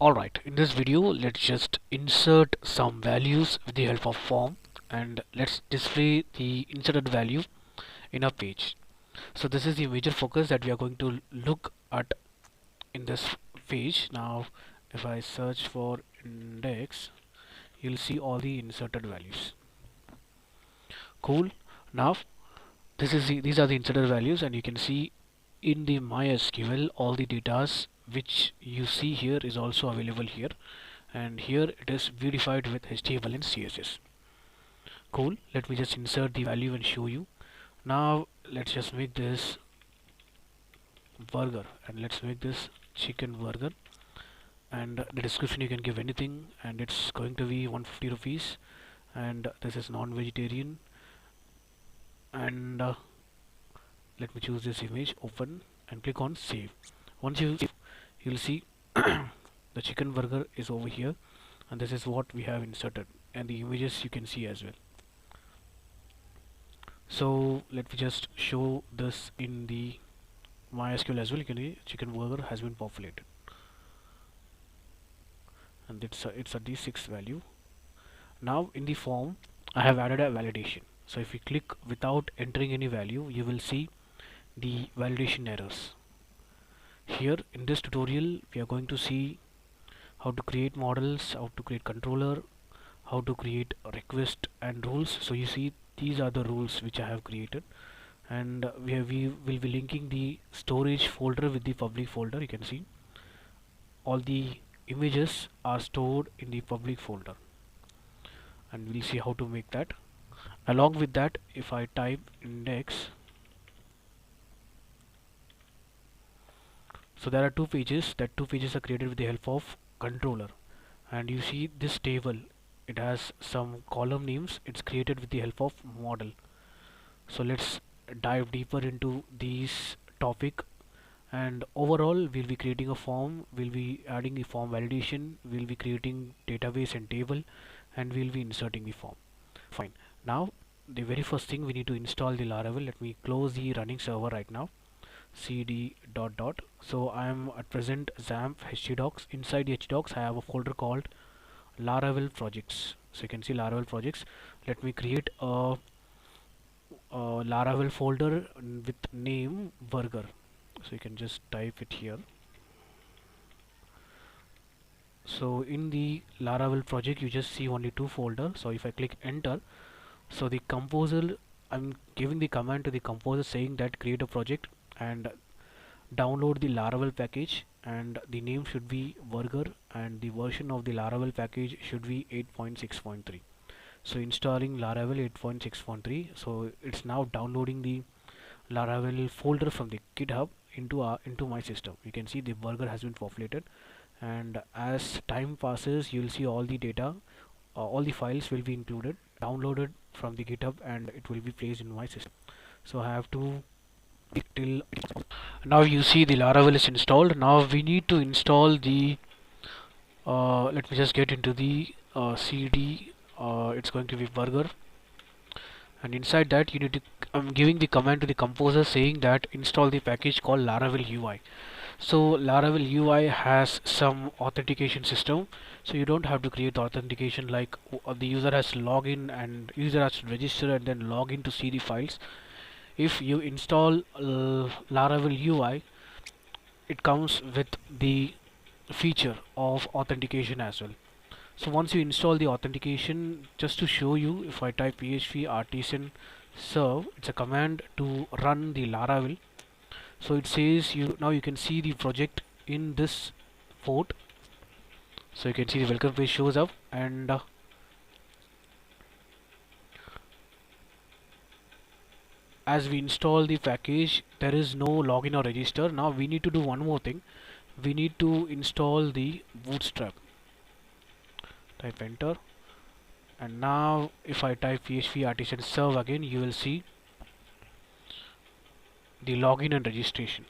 Alright, in this video let's just insert some values with the help of form, and let's display the inserted value in a page. So this is the major focus that we are going to look at in this page. Now if I search for index, you'll see all the inserted values. Cool. Now these are the inserted values, and you can see in the MySQL all the datas which you see here is also available here, and here it is verified with HTML and CSS. Cool. Let me just insert the value and show you. Now let's just make this burger, and let's make this chicken burger, and the description you can give anything, and it's going to be 150 rupees, and this is non-vegetarian, and let me choose this image, open, and click on save. Once you save, you'll see the chicken burger is over here, and this is what we have inserted, and the images you can see as well. So let me just show this in the MySQL as well. You can see chicken burger has been populated, and it's a D6 value. Now in the form I have added a validation. So if you click without entering any value, you will see the validation errors. Here in this tutorial we are going to see how to create models, how to create controller, how to create request and rules. So you see these are the rules which I have created, and we will be linking the storage folder with the public folder. You can see all the images are stored in the public folder, and we'll see how to make that. Along with that, if I type index, so there are two pages. That two pages are created with the help of controller, and you see this table, it has some column names. It's created with the help of model. So let's dive deeper into these topic, and overall we'll be creating a form, we'll be adding the form validation, we'll be creating database and table, and we'll be inserting the form. Fine. Now the very first thing, we need to install the Laravel. Let me close the running server right now. Cd dot dot. So I am at present XAMPP htdocs. Inside the htdocs I have a folder called Laravel projects. So you can see Laravel projects. Let me create a Laravel folder with name burger. So you can just type it here. So in the Laravel project you just see only two folders. So if I click enter, so the composer, I'm giving the command to the composer saying that create a project and download the Laravel package, and the name should be burger, and the version of the Laravel package should be 8.6.3. So installing Laravel 8.6.3. so it's now downloading the Laravel folder from the GitHub into my system. You can see the burger has been populated, and as time passes you'll see all the data, all the files will be included, downloaded from the GitHub, and it will be placed in my system. So I have to till now. You see the Laravel is installed. Now we need to install the let me just get into the cd, it's going to be burger, and inside that you need to, I'm giving the command to the composer saying that install the package called Laravel UI. So Laravel UI has some authentication system, so you don't have to create the authentication like the user has to log in and user has to register and then log in to see the files. If you install Laravel UI, it comes with the feature of authentication as well. So once you install the authentication, just to show you, if I type php artisan serve, it's a command to run the Laravel. So it says now you can see the project in this port. So you can see the welcome page shows up, and as we install the package there is no login or register. Now we need to do one more thing. We need to install the bootstrap. Type enter, and now if I type php artisan serve again, you will see the login and registration.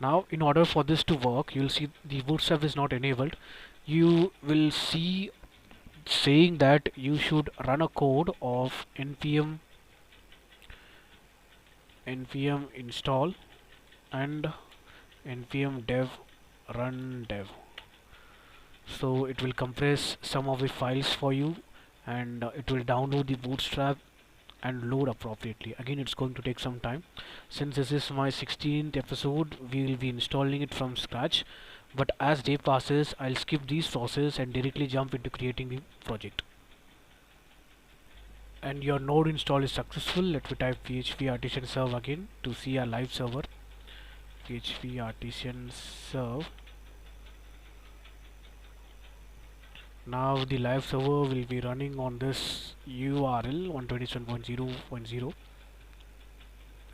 Now in order for this to work, you will see the bootstrap is not enabled. You will see saying that you should run a code of npm install and npm dev run dev. So it will compress some of the files for you, and it will download the bootstrap and load appropriately. Again, it's going to take some time. Since this is my 16th episode, we will be installing it from scratch, but as day passes I'll skip these process and directly jump into creating the project. And your node install is successful. Let me type php artisan serve again to see our live server. php artisan serve. Now the live server will be running on this URL 127.0.0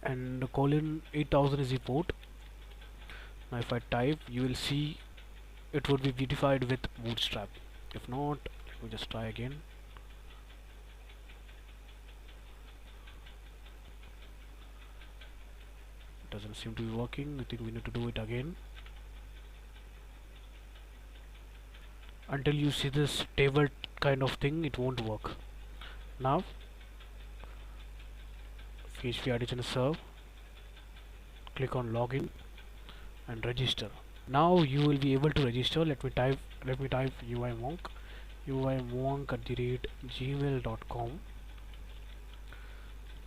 and colon 8000 is the port. Now if I type, you will see it would be beautified with bootstrap. If not, let me just try again. It doesn't seem to be working. I think we need to do it again. Until you see this table kind of thing, it won't work. Now php artisan serve, click on login and register. Now you will be able to register. Let me type uimonk@gmail.com,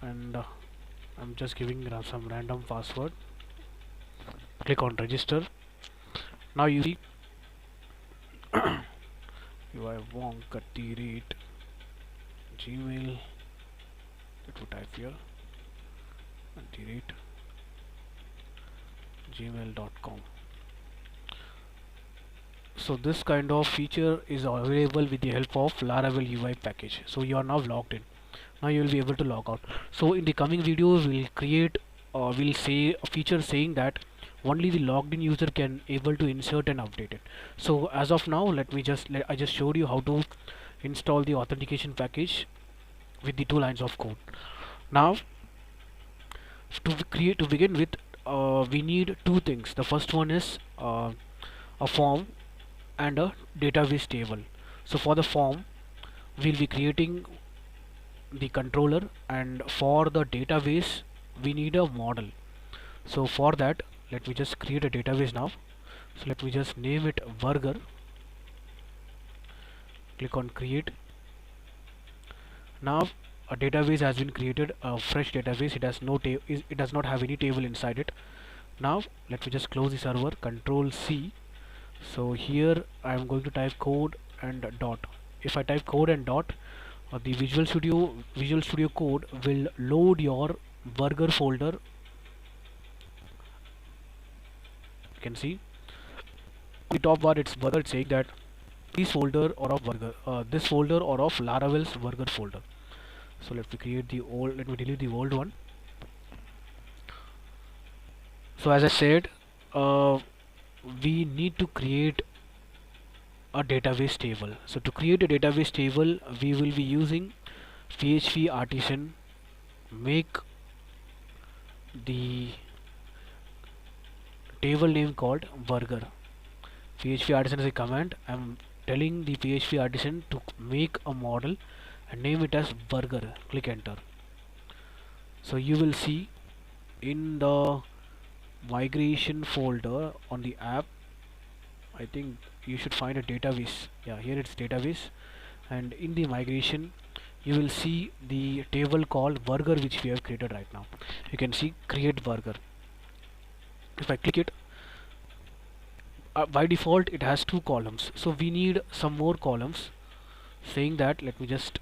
and I'm just giving some random password. Click on register. Now you see uimonk@gmail. Let me type here @gmail.com. So this kind of feature is available with the help of Laravel UI package. So you are now logged in. Now you will be able to log out. So in the coming videos we'll create we'll say a feature saying that only the logged in user can able to insert and update it. So as of now, I just showed you how to install the authentication package with the 2 lines of code. Now to begin with, we need 2 things. The first one is a form and a database table. So for the form, we'll be creating the controller, and for the database we need a model. So for that, let me just create a database now. So let me just name it burger. Click on create. Now a database has been created, a fresh database. It does not have any table inside it. Now let me just close the server, control C. So here I am going to type code and dot. If I type code and dot, the Visual Studio Code will load your burger folder. You can see on the top bar it's burger. It's saying that this folder or of burger, this folder or of Laravel's burger folder. So let me delete the old one. So as I said, we need to create a database table. So to create a database table, we will be using php artisan make the table name called burger. php artisan is a command. I'm telling the php artisan to make a model and name it as burger. Click enter. So you will see in the migration folder on the app, I think you should find a database. Yeah, here it's database, and in the migration you will see the table called burger, which we have created right now. You can see create burger. If I click it, by default it has 2 columns, so we need some more columns. Saying that, let me just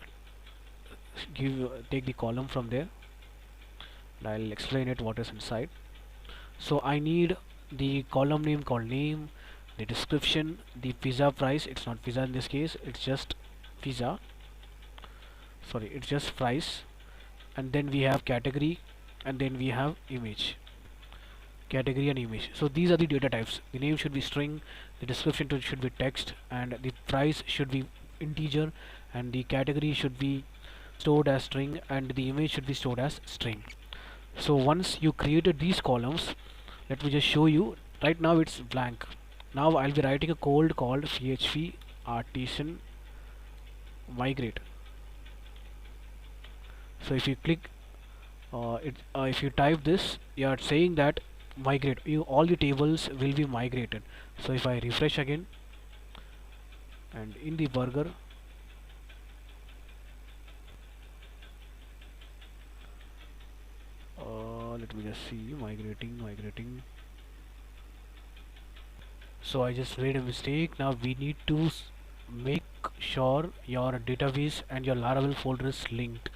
take the column from there, and I'll explain it what is inside. So I need the column name called name, the description, the pizza price. It's not pizza in this case, it's just pizza, sorry, it's just price. And then we have category, and then we have image, category and image. So these are the data types. The name should be string, the description should be text, and the price should be integer, and the category should be stored as string, and the image should be stored as string. So once you created these columns, let me just show you. Right now it's blank. Now I'll be writing a code called php artisan migrate. So if you click if you type this, you are saying that migrate, all the tables will be migrated. So if I refresh again, and in the burger, let me just see, migrating. So I just made a mistake. Now we need to make sure your database and your Laravel folder is linked.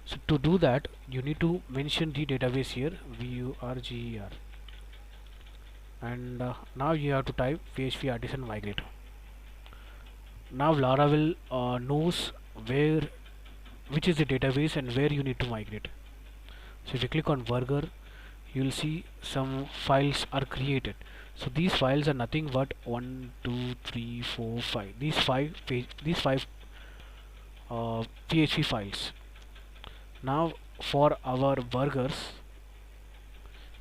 So to do that, you need to mention the database here, VURGER, and now you have to type PHP artisan migrate. Now Laravel knows which is the database and where you need to migrate. So if you click on burger, you will see some files are created. So these files are nothing but 1 2 3 4 5, these five PHP files. Now for our burgers,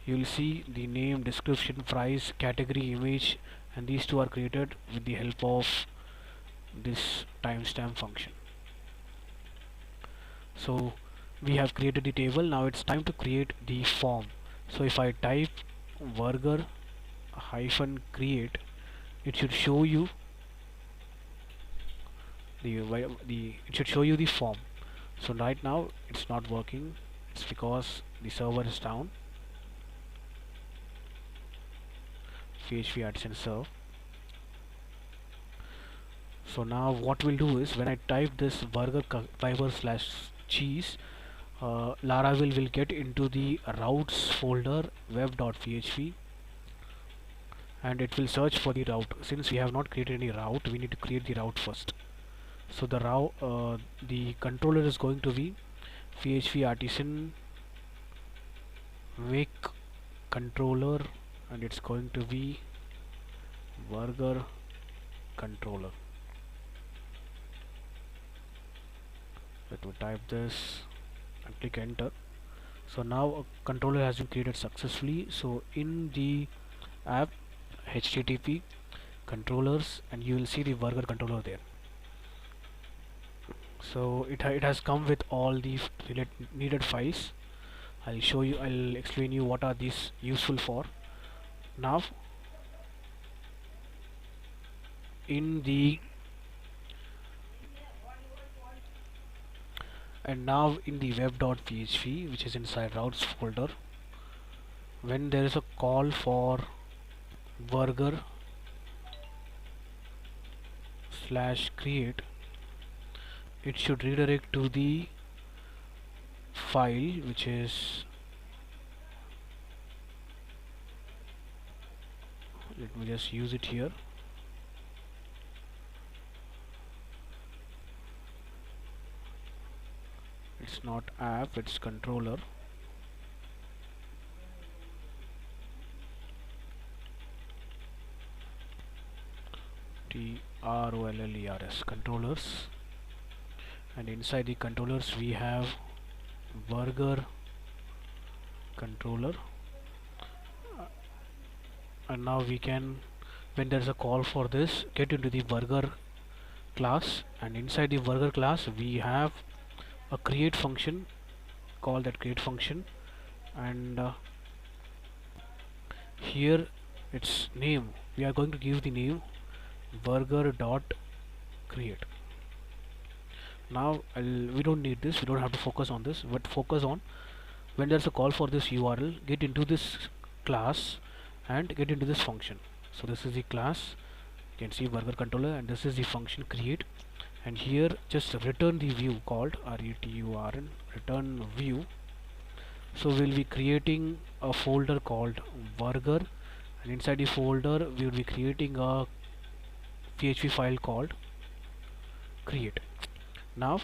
you will see the name, description, price, category, image, and these two are created with the help of this timestamp function. So we have created the table. Now it's time to create the form. So if I type burger hyphen create, it should show you the form. So right now it's not working. It's because the server is down. PHP artisan serve. So now what we'll do is, when I type this burger fiber slash cheese, Laravel will get into the routes folder web.php, and it will search for the route. Since we have not created any route, we need to create the route first. So the controller is going to be PHP artisan make controller, and it's going to be burger controller. Let me type this and click enter. So now a controller has been created successfully. So in the app, HTTP controllers, and you will see the burger controller there. So it has come with all the needed files. I'll explain you what are these useful for. Now in the web.php, which is inside routes folder, when there is a call for burger slash create, it should redirect to the file, which is, let me just use it here. It's not app, it's controller. TROLLERS, controllers, and inside the controllers we have burger controller. And now we can, when there's a call for this, get into the burger class, and inside the burger class we have a create function. Call that create function, and here its name, we are going to give the name burger dot create. Now we don't need this, we don't have to focus on this, but focus on when there's a call for this URL, get into this class and get into this function. So this is the class, you can see burger controller, and this is the function create, and here just return the view called return, return view. So we'll be creating a folder called burger, and inside the folder we will be creating a PHP file called create. Now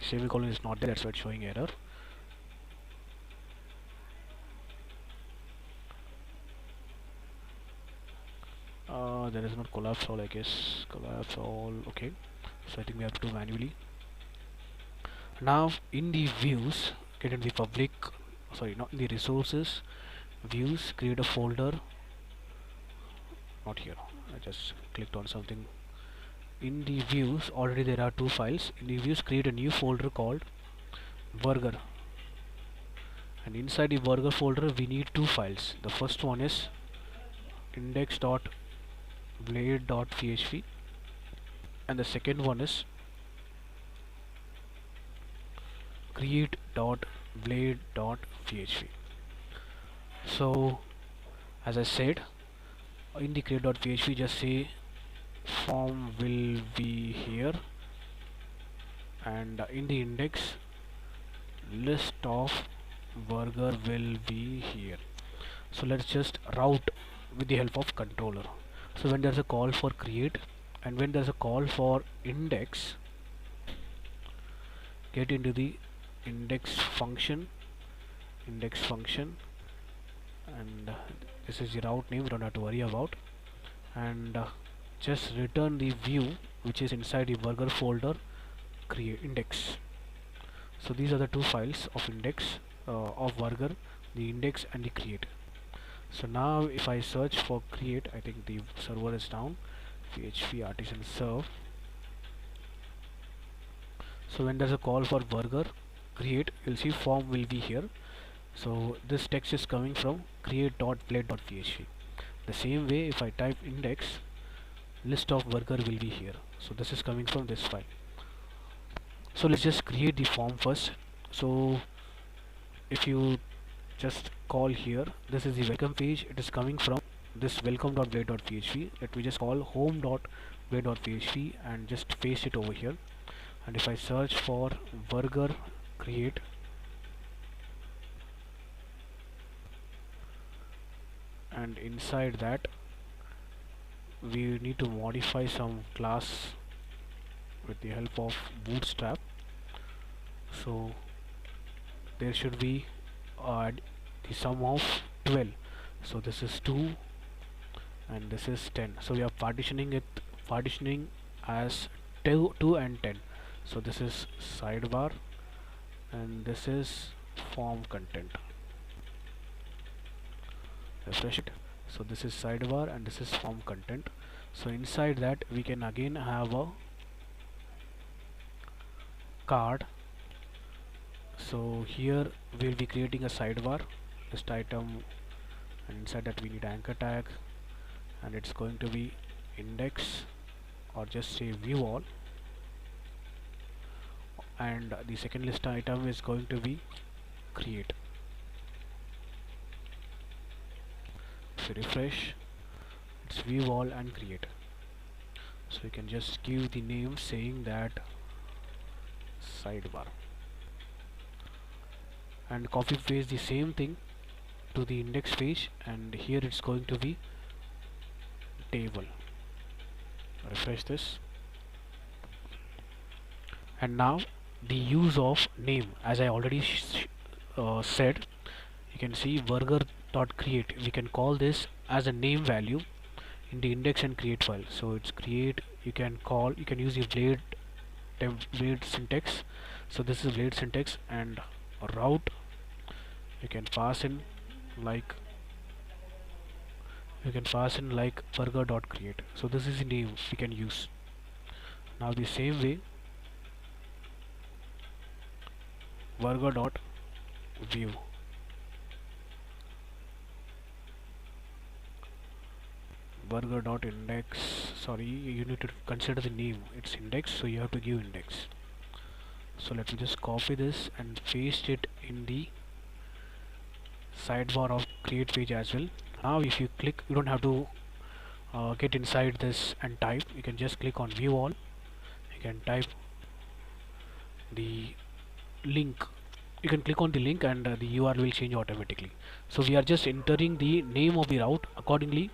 semicolon is not there, that's why it's showing error. There is not collapse all, I guess. Collapse all, okay. So I think we have to do manually. Now in the views, get in the public, sorry, not in the resources, views, create a folder. Not here, I just clicked on something. In the views, already there are two files. In the views, create a new folder called burger, and inside the burger folder we need two files. The first one is index.blade.php, and the second one is create.blade.php. So as I said, in the create.php just say form will be here, and in the index list of burger will be here. So let's just route with the help of controller. So when there's a call for create and when there's a call for index, get into the index function, and this is the route name, we don't have to worry about, and just return the view which is inside the burger folder create index. So these are the two files of index of burger, the index and the create. So now if I search for create, I think the server is down, php artisan serve. So when there's a call for burger create, you'll see form will be here. So this text is coming from create.blade.php. The same way if I type index, list of burger will be here. So this is coming from this file. So let's just create the form first. So if you just call here, this is the welcome page, it is coming from this welcome.blade.php. Let me just call home.blade.php and just paste it over here. And if I search for burger create, and inside that we need to modify some class with the help of bootstrap. So there should be the sum of 12. So this is 2 and this is 10. So we are partitioning as 2 and 10. So this is sidebar and this is form content. Refresh it. So this is sidebar and this is form content. So inside that we can again have a card. So here we'll be creating a sidebar, list item, and inside that we need anchor tag, and it's going to be index or just say view all, and the second list item is going to be create. If you refresh, it's view all and create. So you can just give the name saying that sidebar, and copy paste the same thing to the index page, and here it's going to be table. Refresh this, and now the use of name, as I already said, you can see burger.create, we can call this as a name value in the index and create file. So it's create, you can use the blade syntax. So this is blade syntax, and route you can pass in like burger.create. So this is the name we can use. Now the same way burger.view, burger.index, sorry, you need to consider the name, it's index, so you have to give index. So let me just copy this and paste it in the sidebar of create page as well. Now if you click, you don't have to get inside this and type, you can just click on view all, you can type the link, you can click on the link and the URL will change automatically. So we are just entering the name of the route, accordingly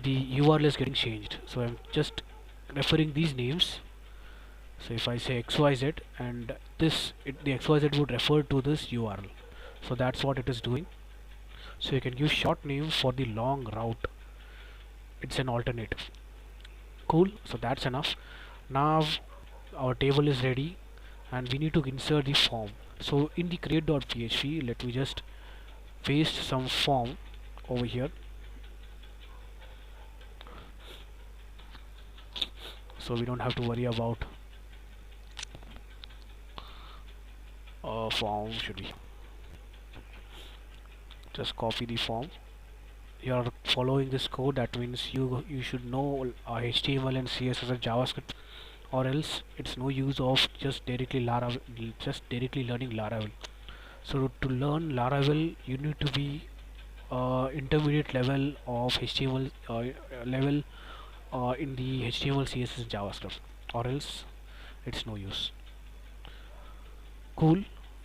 the URL is getting changed. So I'm just referring these names. So if I say XYZ, and the XYZ would refer to this URL. So that's what it is doing. So you can use short name for the long route, it's an alternative. Cool, so that's enough. Now our table is ready and we need to insert the form. So in the create.php, let me just paste some form over here. So we don't have to worry about form, should be just copy the form. You are following this code, that means you should know HTML and CSS and JavaScript. or else it's no use of just directly learning Laravel. So to learn Laravel, you need to be intermediate level of HTML level in the HTML, CSS, JavaScript, or else it's no use. Cool.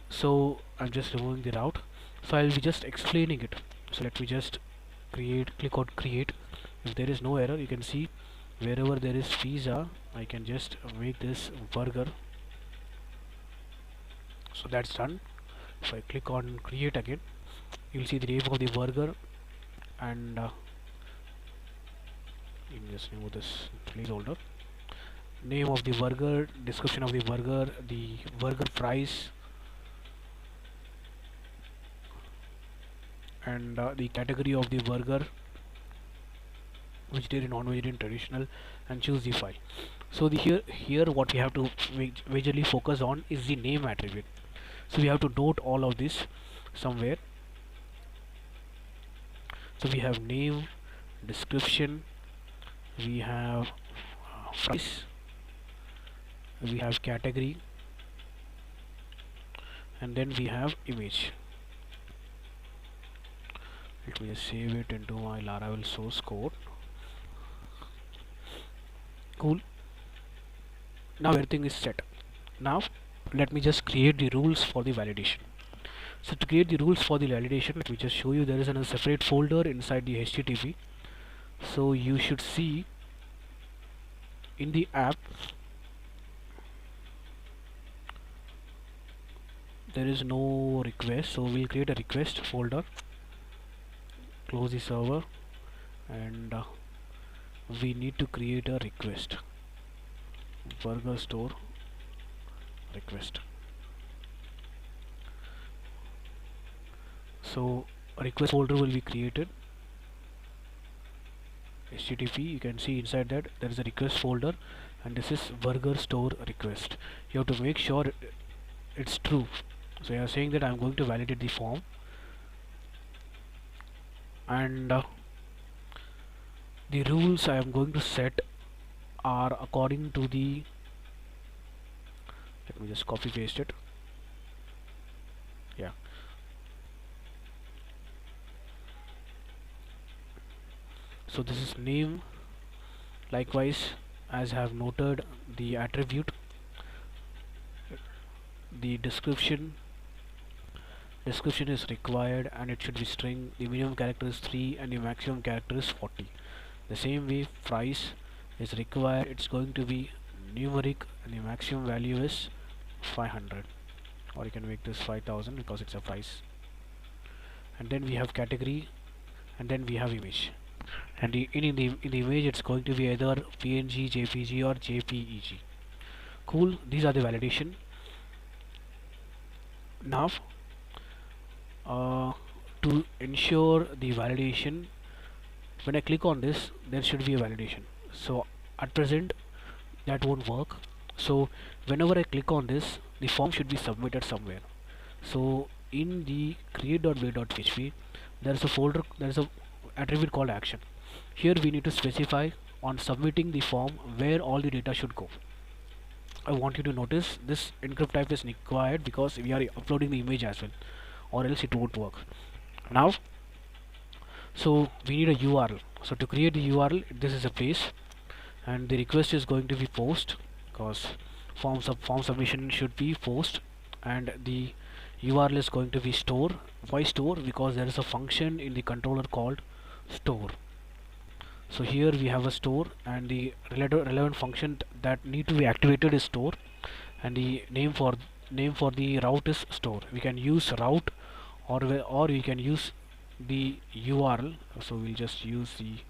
So I'm just removing the route. So I'll be just explaining it. So let me just click on create. If there is no error, you can see wherever there is pizza, I can just make this burger. So that's done. If I click on create again, you'll see the name of the burger, and you can just remove this placeholder. Name of the burger, description of the burger price, and the category of the burger, vegetarian, non-vegetarian, traditional, and choose the file. So here what we have to majorly focus on is the name attribute. So we have to note all of this somewhere. So we have name, description, we have price, we have category, and then we have image. Let me just save it into my Laravel source code. Cool. Now everything is set. Now let me just create the rules for the validation. So to create the rules for the validation, let me just show you. There is a separate folder inside the HTTP. So you should see in the app there is no request, so we'll create a request folder, close the server, and we need to create a request, burger store request. So a request folder will be created, HTTP. You can see inside that there is a request folder, and this is burger store request. You have to make sure it's true. So you are saying that I'm going to validate the form, and the rules I am going to set are according to the, let me just copy paste it. Yeah. So this is name. Likewise, as I have noted, the attribute, the description is required, and it should be string. The minimum character is 3 and the maximum character is 40. The same way, price is required. It's going to be numeric, and the maximum value is 500, or you can make this 5000 because it's a price. And then we have category, and then we have image, and in the image it's going to be either PNG, JPG, or JPEG. Cool. These are the validation. Now to ensure the validation, when I click on this, there should be a validation. So at present that won't work. So whenever I click on this, the form should be submitted somewhere. So in the create.build.php, there is a folder, there is a attribute called action. Here we need to specify on submitting the form where all the data should go. I want you to notice this encrypt type is required because we are uploading the image as well, or else it won't work. Now, so we need a URL. So to create the URL, this is a place, and the request is going to be post, because form submission should be post, and the URL is going to be store. Why store? Because there is a function in the controller called store. So here we have a store, and the relevant function that need to be activated is store, and the name for the route is store. We can use route, or we can use the URL. So we'll just use the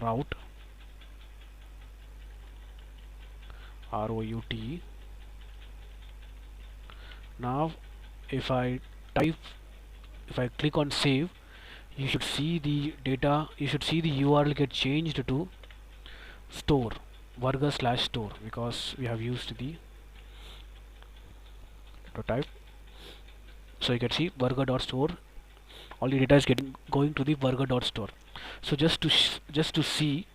route, ROUT. Now if I click on save, you should see the data, you should see the URL get changed to store, burger/store, because we have used the type. So you can see burger.store, all the data is going to the burger.store. So just to see,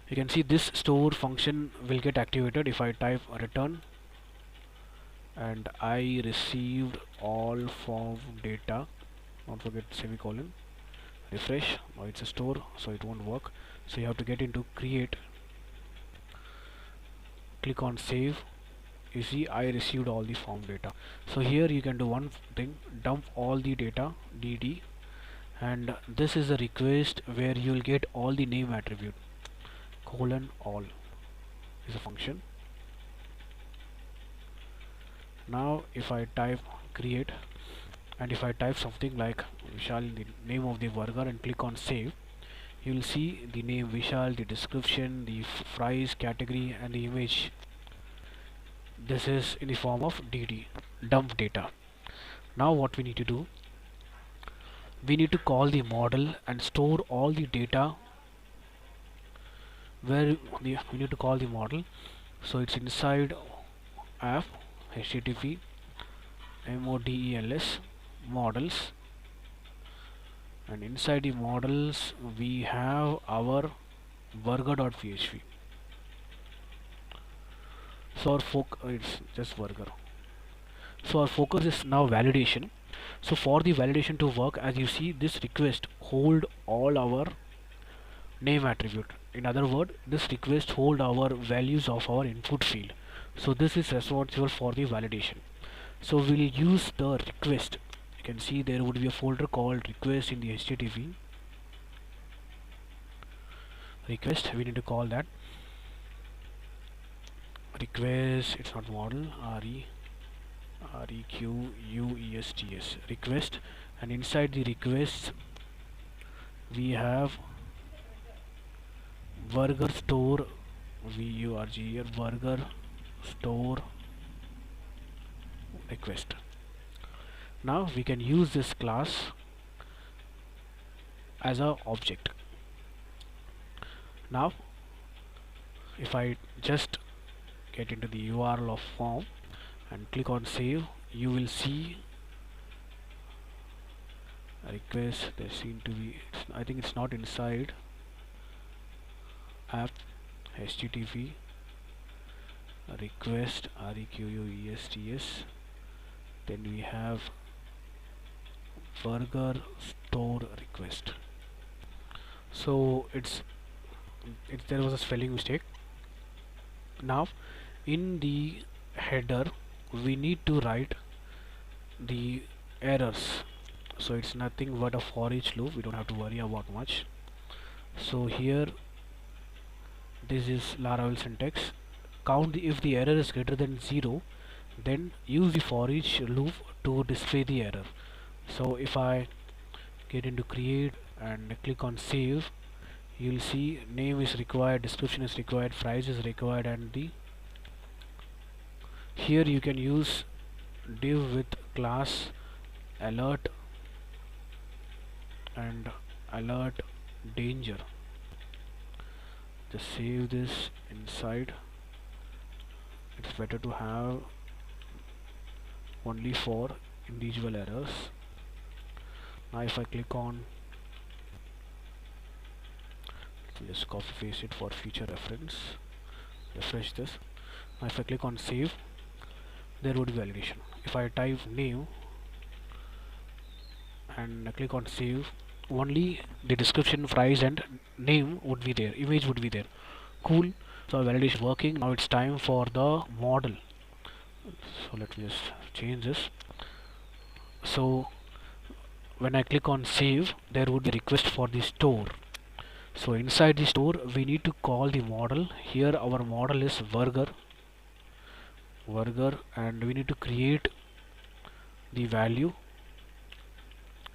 You can see this store function will get activated if I type return and I received all form data. Don't forget semicolon. Refresh. Now it's a store, so it won't work. So you have to get into create, click on save. You see I received all the form data. So here you can do one thing, dump all the data dd, and this is a request where you will get all the name attribute. Colon all is a function. Now if I type create and if I type something like Vishal, the name of the burger, and click on save, you will see the name Vishal, the description, the fries category, and the image. This is in the form of dd, dump data. Now what we need to do, we need to call the model and store all the data where we need to call the model. So it's inside app http models models, and inside the models we have our burger.php. So it's just burger. So our focus is now validation. So for the validation to work, as you see, this request hold all our name attribute. In other words, this request hold our values of our input field. So this is responsible for the validation. So we'll use the request. You can see there would be a folder called request in the HTTP. Request, we need to call that request. It's not model, requests, request, and inside the requests we have burger store, burger store request. Now we can use this class as a object. Now if I just get into the URL of form and click on save, you will see a request. There seem to be, I think it's not inside app http request requests, then we have burger store request. So there was a spelling mistake. Now in the header we need to write the errors. So it's nothing but a for each loop, we don't have to worry about much. So here this is Laravel syntax. Count if the error is greater than 0, then use the for each loop to display the error. So if I get into create and click on save, you will see name is required, description is required, price is required, and here you can use div with class alert and alert danger. Just save this inside. It's better to have only for individual errors. Now if I click on, just copy paste it for future reference, refresh this. Now if I click on save, there would be validation. If I type name and click on save, only the description, price, and name would be there, image would be there. Cool. So validation working. Now it's time for the model. So let me just change this. So when I click on save, there would be a request for the store. So inside the store we need to call the model. Here our model is burger, and we need to create the value.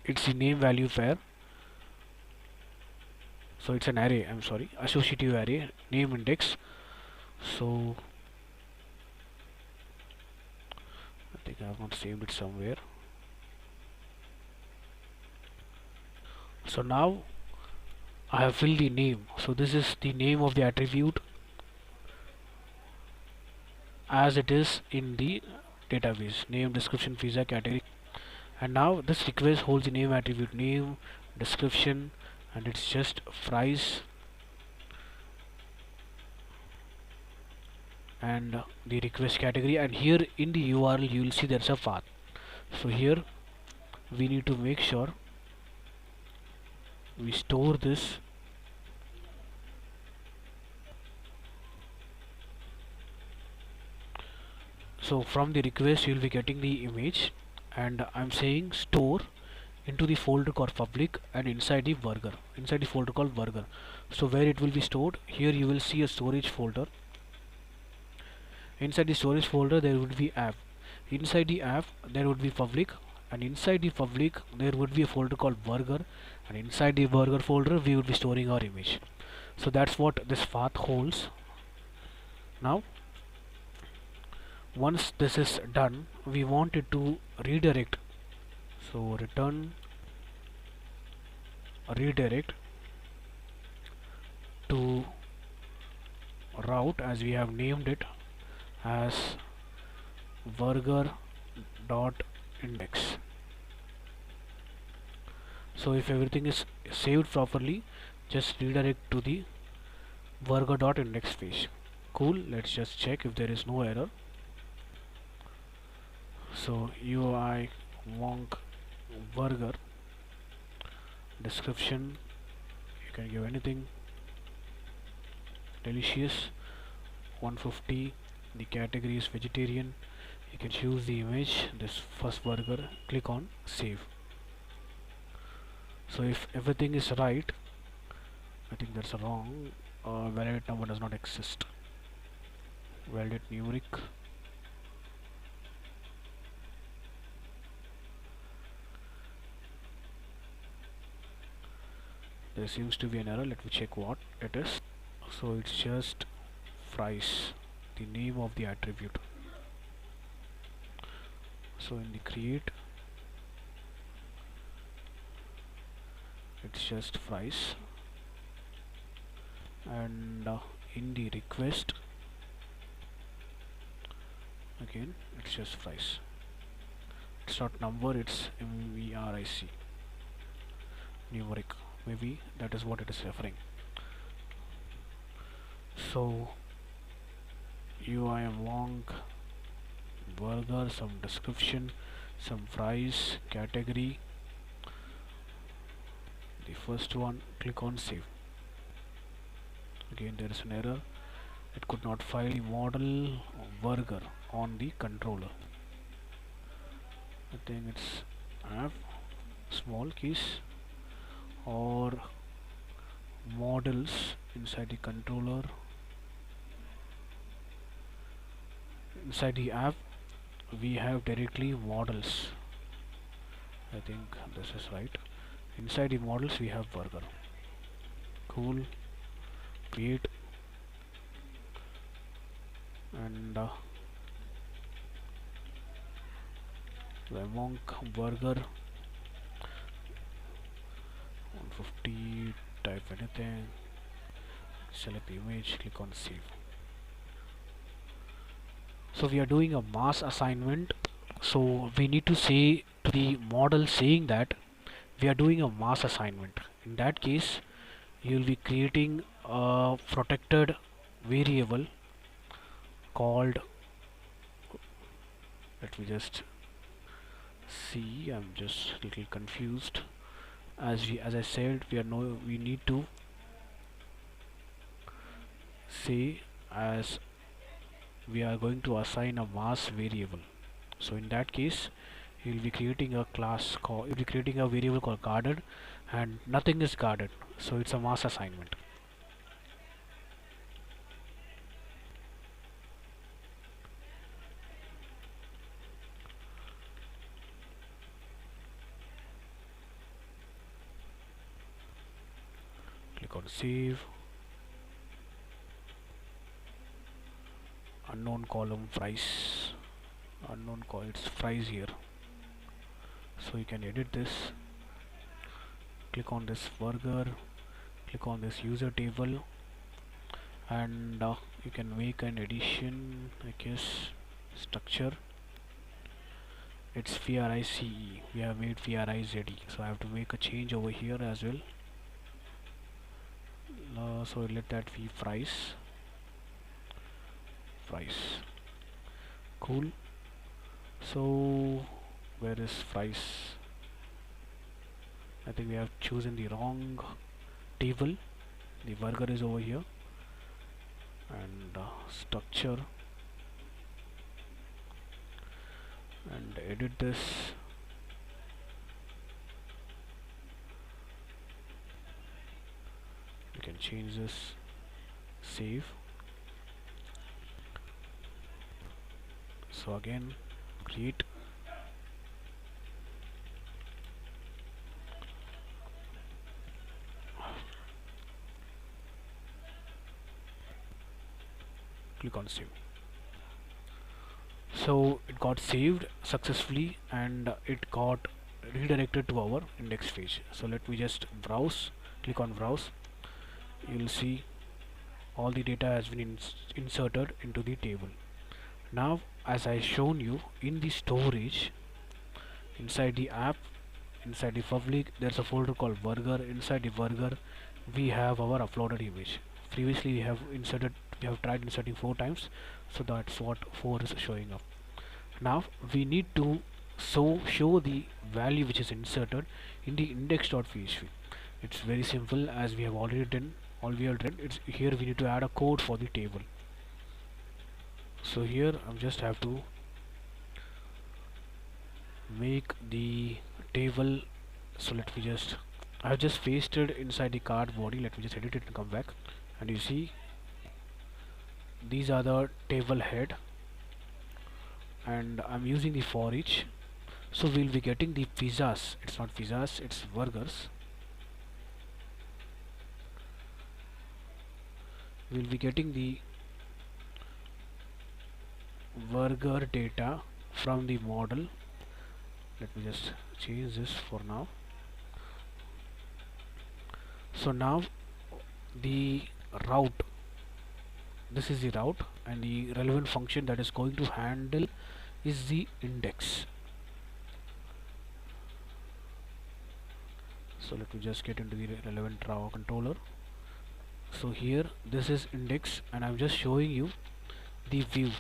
It's the name value pair. So it's an array, I'm sorry, associative array, name index. So I think I have not saved it somewhere. So now I have filled the name. So this is the name of the attribute as it is in the database, name, description, pizza category. And now this request holds the name attribute, name, description, and it's just price and the request category, and here in the URL you will see there's a path. So here we need to make sure we store this. So from the request you will be getting the image, and I'm saying store into the folder called public and inside the folder called burger. So where it will be stored, here you will see a storage folder. Inside the storage folder there would be app, inside the app there would be public, and inside the public there would be a folder called burger, and inside the burger folder we would be storing our image. So that's what this path holds. Now once this is done, we want it to redirect, so return redirect to route, as we have named it as burger dot index. So if everything is saved properly, just redirect to the burger dot index page. Cool, let's just check if there is no error. So UI wonk burger description, you can give anything, delicious, 150, the category is vegetarian, you can choose the image, this first burger, click on save. So if everything is right, I think that's wrong, validate number does not exist, validate numeric. There seems to be an error, let me check what it is. So it's just fries, the name of the attribute. So in the create, it's just fries, and in the request again it's just fries, it's not number, it's MVRIC, numeric, maybe that is what it is referring. So UI wonk burger, some description, some fries, category, the first one, click on save. Again there is an error, it could not find the model burger on the controller. I think it's app small keys or models inside the controller. Inside the app we have directly models, I think this is right. Inside the models we have burger. Cool, create, and wonk burger 150, type anything, select the image, click on save. So we are doing a mass assignment, so we need to say to the model saying that we are doing a mass assignment. In that case you will be creating a protected variable called, let me just see, I'm just a little confused. As I said, we need to say as we are going to assign a mass variable. So in that case you will be creating a class called, you'll be creating a variable called guarded, and nothing is guarded, so it's a mass assignment. Click on save. Unknown column fries, unknown call, it's fries here, so you can edit this. Click on this burger, click on this user table, and you can make an addition, I guess structure, it's VRICE, we have made VRIZE, so I have to make a change over here as well. So let that be fries fries. Cool. So where is fries? I think we have chosen the wrong table. The burger is over here, and structure, and edit this. You can change this. Save. So again, create. Click on save. So it got saved successfully, and it got redirected to our index page. So let me just browse. Click on browse. You will see all the data has been inserted into the table. Now, as I shown you, in the storage, inside the app, inside the public, there's a folder called burger. Inside the burger, we have our uploaded image. Previously we have tried inserting 4 times, so that's what 4 is showing up. Now we need to show the value which is inserted in the index.php. It's very simple, as we have already done. All we have done, it's here we need to add a code for the table. So here I just have to make the table. So let me just, I have just pasted inside the card body. Let me just edit it and come back, and you see these are the table head, and I'm using the for each. So we'll be getting the pizzas. It's not pizzas, it's burgers. We'll be getting the burger data from the model. Let me just change this for now. So now the route, this is the route, and the relevant function that is going to handle is the index. So let me just get into the relevant controller. So here this is index, and I'm just showing you the view.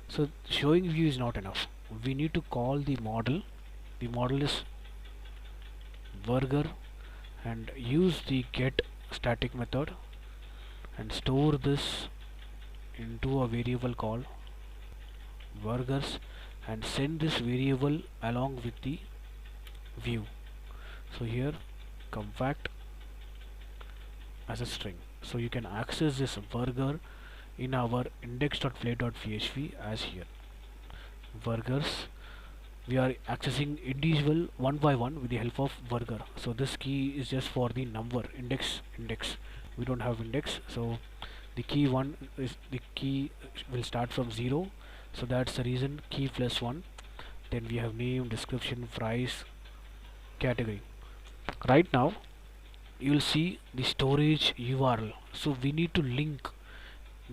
So showing view is not enough. We need to call the model. The model is burger, and use the get static method and store this into a variable called burgers, and send this variable along with the view. So here compact as a string, so you can access this burger in our index.play.php as here. Burgers, we are accessing individual one by one with the help of burger. So this key is just for the number index. We don't have index, so the key 1 is the key will start from 0, so that's the reason key plus 1. Then we have name, description, price, category. Right now you will see the storage URL. So we need to link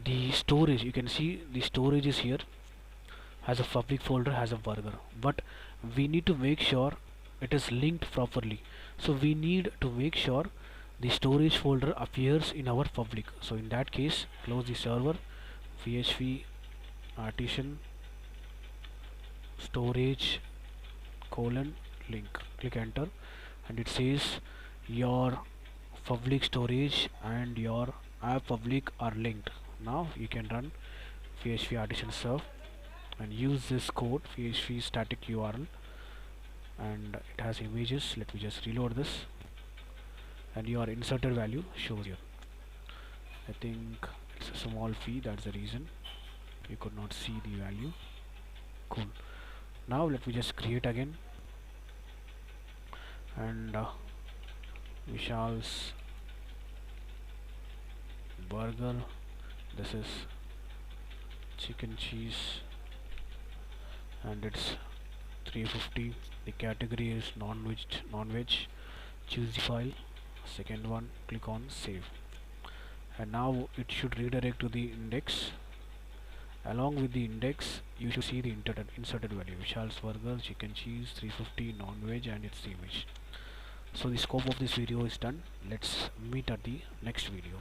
the storage. You can see the storage is here, has a public folder, has a burger, but we need to make sure it is linked properly. So we need to make sure the storage folder appears in our public. So in that case, close the server, php artisan storage :link, click enter, and it says your public storage and your app public are linked. Now you can run php artisan serve and use this code php static URL, and it has images. Let me just reload this, and your inserted value shows here. I think it's a small fee, that's the reason you could not see the value. Cool. Now let me just create again, and Vishal's burger, this is chicken cheese, and it's 350. The category is non-veg. Choose the file, second one, click on save, and now it should redirect to the index. Along with the index, you should see the inserted value: Vishal's burger, chicken cheese, 350, non-veg, and its image. So the scope of this video is done. Let's meet at the next video.